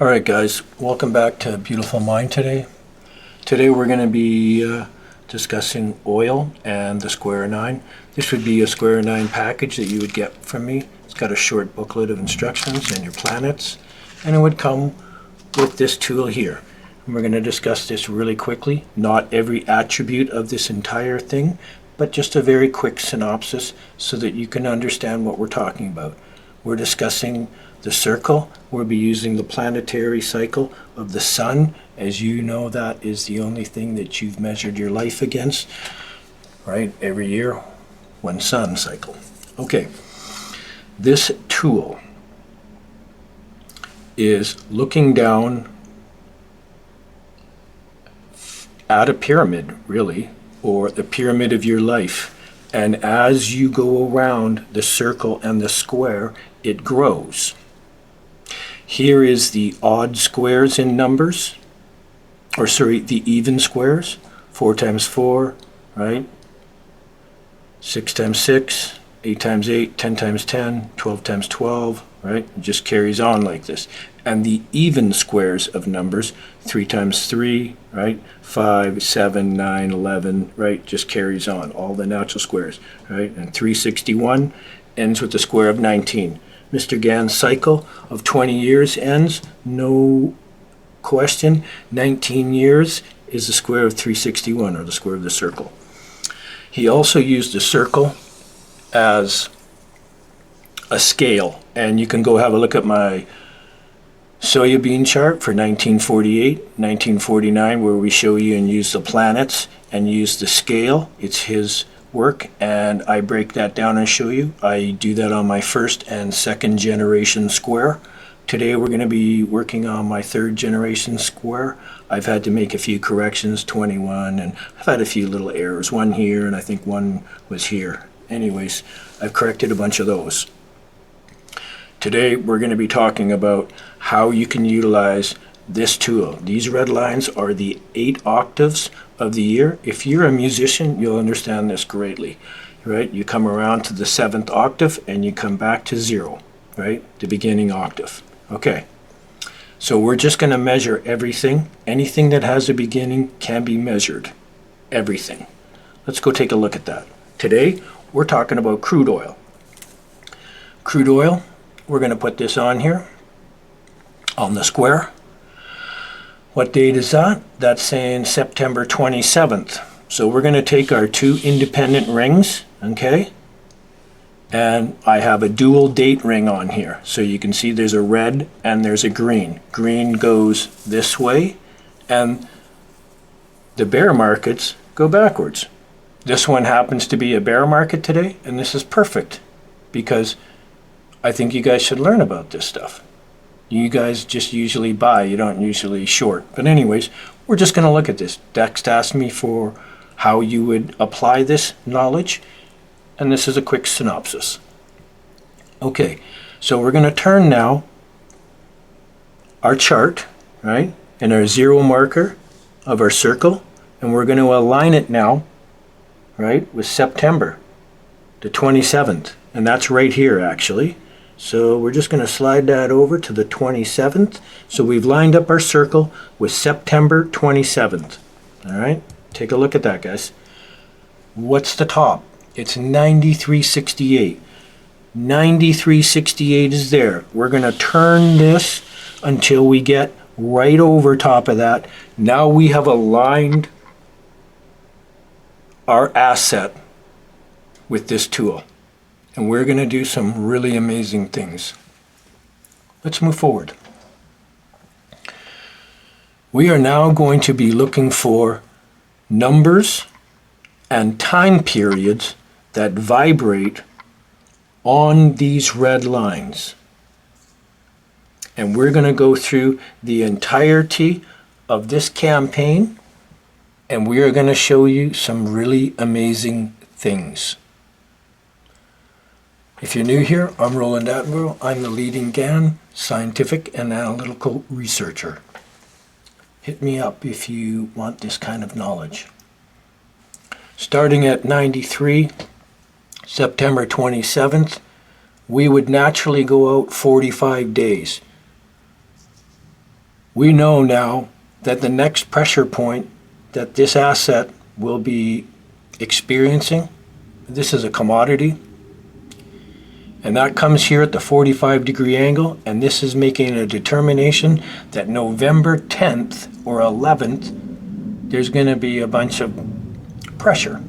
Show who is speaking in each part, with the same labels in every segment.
Speaker 1: Alright guys, welcome back to Beautiful Mind today. Today we're going to be discussing OiL and the square 9. This would be a square 9 package that you would get from me. It's got a short booklet of instructions and your planets, and it would come with this tool here. And we're going to discuss this really quickly, not every attribute of this entire thing, but just a very quick synopsis so that you can understand what we're talking about. We're discussing the circle. We'll be using the planetary cycle of the sun. As you know, that is the only thing that you've measured your life against, right? Every year, one sun cycle. Okay, this tool is looking down at a pyramid, really, or the pyramid of your life. And as you go around the circle and the square, it grows. Here is the odd squares in numbers, or sorry, the even squares. 4 times 4, right? 6 times 6, 8 times 8, 10 times 10, 12 times 12, right? It just carries on like this. And the even squares of numbers, 3 times 3, right? 5, 7, 9, 11, right? Just carries on, all the natural squares, right? And 361 ends with the square of 19. Mr. GANN's cycle of 20 years ends, no question. 19 years is the square of 361, or the square of the circle. He also used the circle as a scale, and you can go have a look at my soybean chart for 1948, 1949, where we show you and use the planets and use the scale. It's his work, and I break that down and show you. I do that on my first and second generation square. Today we're going to be working on my third generation square. I've had to make a few corrections, 21, and I've had a few little errors, one here and I think one was here. Anyways, I've corrected a bunch of those. Today we're going to be talking about how you can utilize this tool. These red lines are the 8 octaves of the year. If you're a musician, you'll understand this greatly, right? You come around to the 7th octave and you come back to 0, right? The beginning octave. Okay, so we're just going to measure everything. Anything that has a beginning can be measured. Everything. Let's go take a look at that. Today we're talking about crude oil. Crude oil, we're going to put this on here on the square. What date is that? That's saying September 27th. So we're going to take our 2 independent rings, okay? And I have a dual date ring on here. So you can see there's a red and there's a green. Green goes this way, and the bear markets go backwards. This one happens to be a bear market today, and this is perfect because I think you guys should learn about this stuff. You guys just usually buy, you don't usually short. But anyways, we're just going to look at this. Dex asked me for how you would apply this knowledge, and this is a quick synopsis. Okay, so we're going to turn now our chart, right, and our 0 marker of our circle, and we're going to align it now, right, with September the 27th, and that's right here actually. So we're just going to slide that over to the 27th. So we've lined up our circle with September 27th. All right, take a look at that, guys. What's the top? It's 9368. 9368 is there. We're going to turn this until we get right over top of that. Now we have aligned our asset with this tool. And we're going to do some really amazing things. Let's move forward. We are now going to be looking for numbers and time periods that vibrate on these red lines. And we're going to go through the entirety of this campaign, and we are going to show you some really amazing things. If you're new here, I'm Roland Attenborough. I'm the leading GANN scientific and analytical researcher. Hit me up if you want this kind of knowledge. Starting at 93, September 27th, we would naturally go out 45 days. We know now that the next pressure point that this asset will be experiencing, this is a commodity, and that comes here at the 45-degree angle, and this is making a determination that November 10th or 11th, there's going to be a bunch of pressure.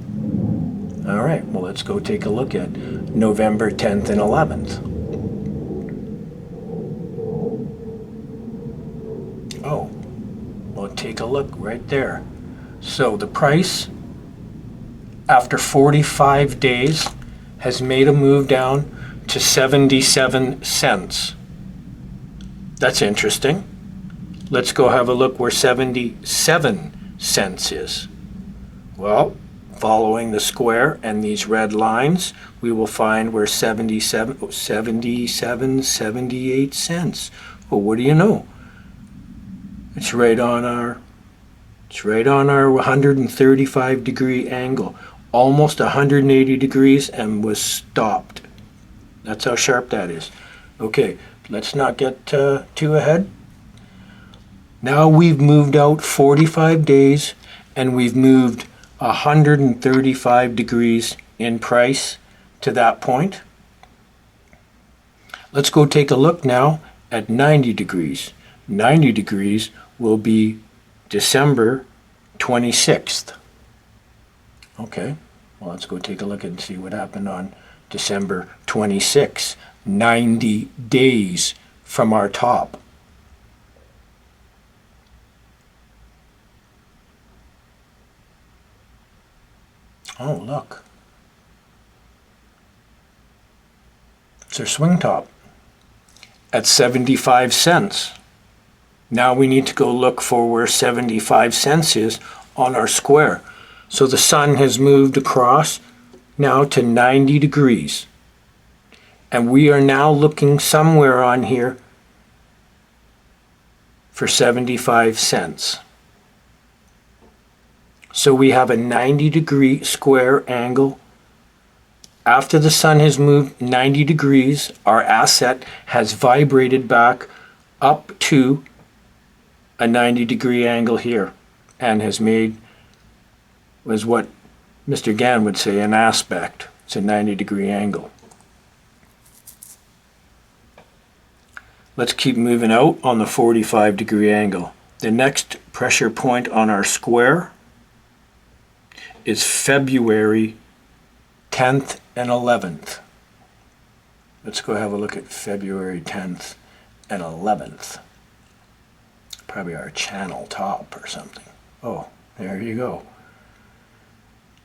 Speaker 1: All right, well, let's go take a look at November 10th and 11th. Oh, well, take a look right there. So the price, after 45 days, has made a move down to 77 cents. That's interesting. Let's go have a look where 77 cents is. Well, following the square and these red lines, we will find where 78 cents. Well, what do you know? It's right on our 135-degree angle, almost 180 degrees, and was stopped. That's how sharp that is. Okay, let's not get too ahead. Now we've moved out 45 days, and we've moved 135 degrees in price to that point. Let's go take a look now at 90 degrees. 90 degrees will be December 26th. Okay, well, let's go take a look and see what happened on December 26th, 90 days from our top. Oh, look. It's our swing top at 75 cents. Now we need to go look for where 75 cents is on our square. So the sun has moved across now to 90 degrees. And we are now looking somewhere on here for 75 cents. So we have a 90-degree square angle. After the sun has moved 90 degrees, our asset has vibrated back up to a 90-degree angle here and has made, was what Mr. GANN would say, an aspect. It's a 90-degree angle. Let's keep moving out on the 45-degree angle. The next pressure point on our square is February 10th and 11th. Let's go have a look at February 10th and 11th. Probably our channel top or something. Oh, there you go.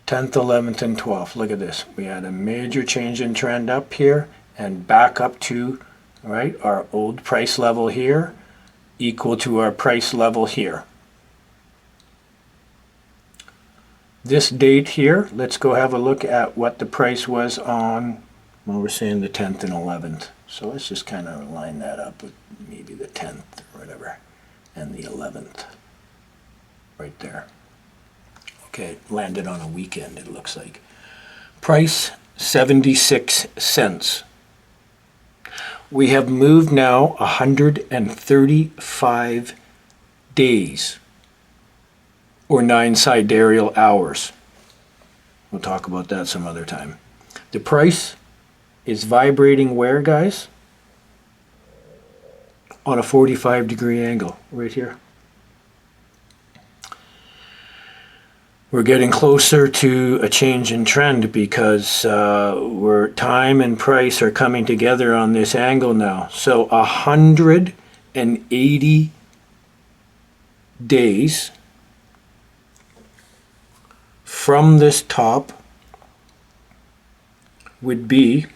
Speaker 1: 10th, 11th, and 12th. Look at this. We had a major change in trend up here and back up to, right, our old price level here, equal to our price level here. This date here, let's go have a look at what the price was on, well, we're saying the 10th and 11th. So let's just kind of line that up with maybe the 10th or whatever, and the 11th, right there. Okay, it landed on a weekend, it looks like. Price, 76 cents. We have moved now 135 days, or 9 sidereal hours. We'll talk about that some other time. The price is vibrating where, guys? On a 45-degree angle, right here. We're getting closer to a change in trend because where time and price are coming together on this angle now. So 180 days from this top would be,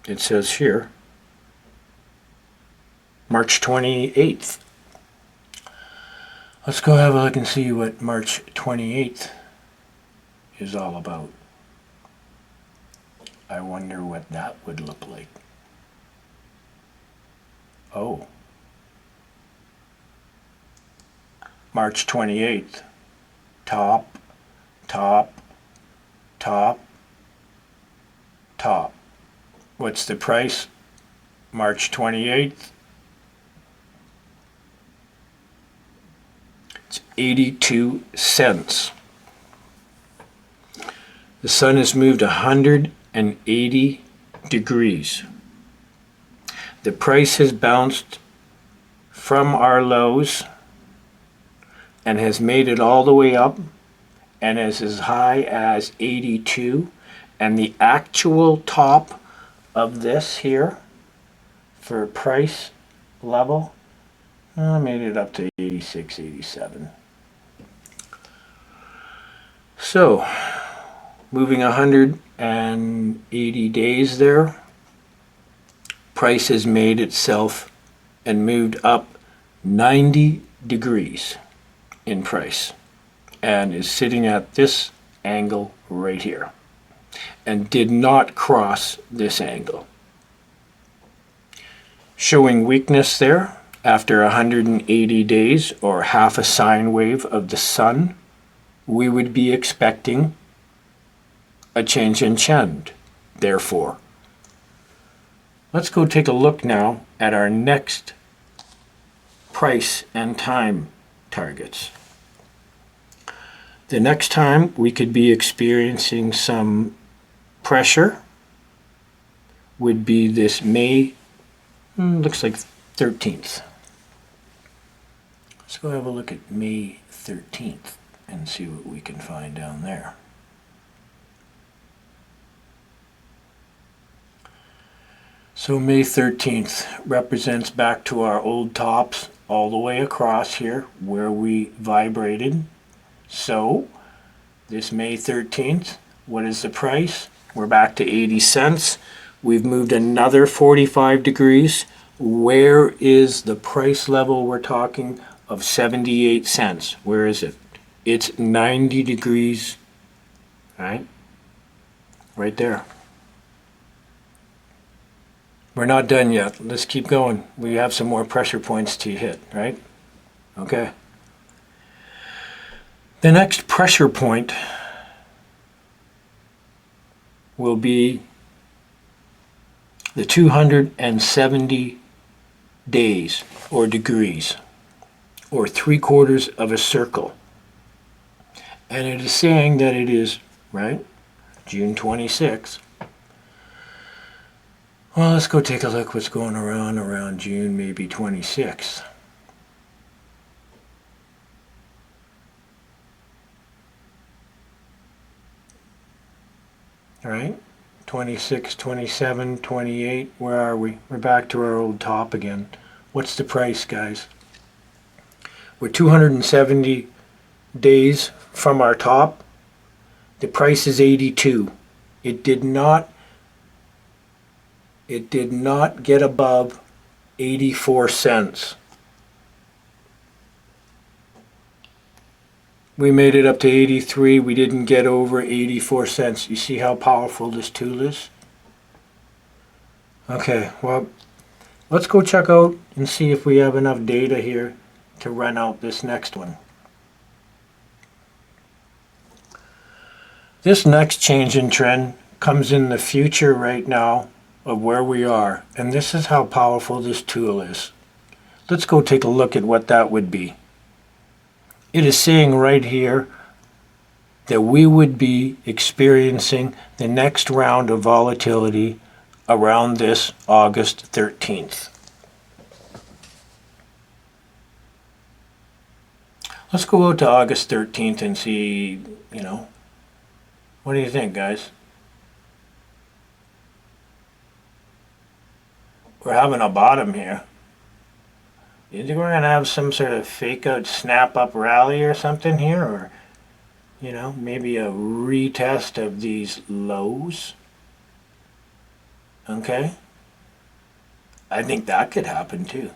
Speaker 1: it says here, March 28th. Let's go have a look and see what March 28th is all about. I wonder what that would look like. Oh. March 28th. Top, top, top, top. What's the price? March 28th. 82 cents. The sun has moved 180 degrees. The price has bounced from our lows and has made it all the way up and is as high as 82. And the actual top of this here for price level, I made it up to 86, 87. So, moving 180 days there, price has made itself and moved up 90 degrees in price and is sitting at this angle right here and did not cross this angle. Showing weakness there after 180 days or half a sine wave of the sun, we would be expecting a change in trend. Therefore, let's go take a look now at our next price and time targets. The next time we could be experiencing some pressure would be this May, looks like 13th. Let's go have a look at May 13th and see what we can find down there. So May 13th represents back to our old tops all the way across here where we vibrated. So this May 13th, what is the price? We're back to 80 cents. We've moved another 45 degrees. Where is the price level we're talking of 78 cents? Where is it? It's 90 degrees, right? Right there. We're not done yet. Let's keep going. We have some more pressure points to hit, right? Okay. The next pressure point will be the 270 days or degrees or 3/4 of a circle. And it is saying that it is, right, June 26th. Well, let's go take a look what's going around June, maybe 26th. All right, 26, 27, 28, where are we? We're back to our old top again. What's the price, guys? We're 270 days from our top. The price is 82. It did not get above 84 cents. We made it up to 83. We didn't get over 84 cents. You see how powerful this tool is? Okay, well, let's go check out and see if we have enough data here to run out this next one. This next change in trend comes in the future right now of where we are, and this is how powerful this tool is. Let's go take a look at what that would be. It is saying right here that we would be experiencing the next round of volatility around this August 13th. Let's go out to August 13th and see, what do you think, guys? We're having a bottom here. You think we're going to have some sort of fake out snap up rally or something here? Or, maybe a retest of these lows? Okay? I think that could happen too.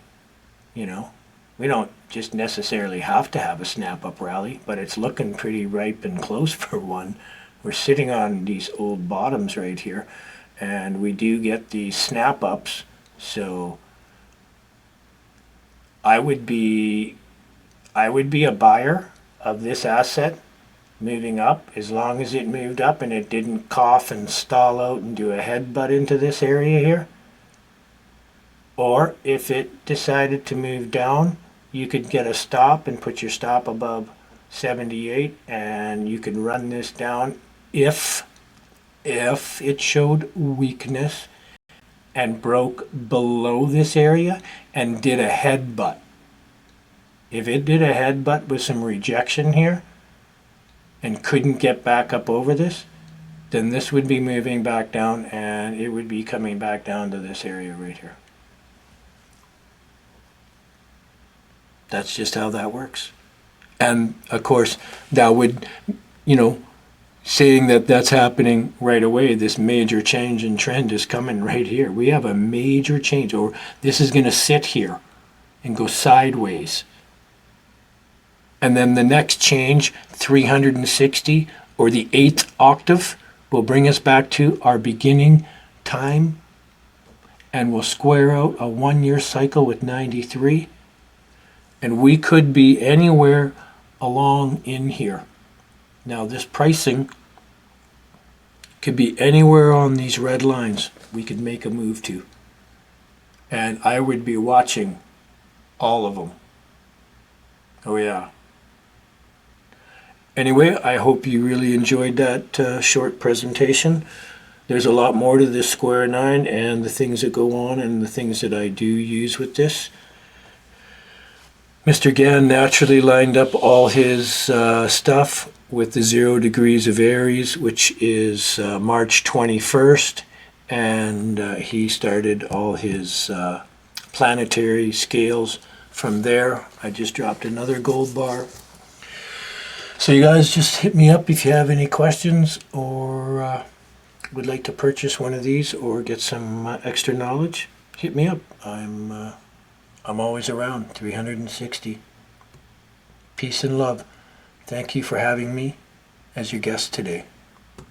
Speaker 1: We don't just necessarily have to have a snap up rally, but it's looking pretty ripe and close for one. We're sitting on these old bottoms right here, and we do get these snap ups. So I would be a buyer of this asset moving up as long as it moved up and it didn't cough and stall out and do a headbutt into this area here. Or if it decided to move down, you could get a stop and put your stop above 78, and you can run this down if it showed weakness and broke below this area and did a headbutt. If it did a headbutt with some rejection here and couldn't get back up over this, then this would be moving back down and it would be coming back down to this area right here. That's just how that works. And of course, that would, saying that that's happening right away, this major change in trend is coming right here. We have a major change, or this is going to sit here and go sideways. And then the next change, 360, or the 8th octave, will bring us back to our beginning time, and we'll square out a 1-year cycle with 93. And we could be anywhere along in here. Now this pricing could be anywhere on these red lines we could make a move to. And I would be watching all of them. Oh yeah. Anyway, I hope you really enjoyed that short presentation. There's a lot more to this square 9 and the things that go on and the things that I do use with this. Mr. GANN naturally lined up all his stuff with the 0 degrees of Aries, which is March 21st, and he started all his planetary scales from there. I just dropped another gold bar. So you guys just hit me up if you have any questions or would like to purchase one of these or get some extra knowledge. Hit me up. I'm always around, 360. Peace and love. Thank you for having me as your guest today.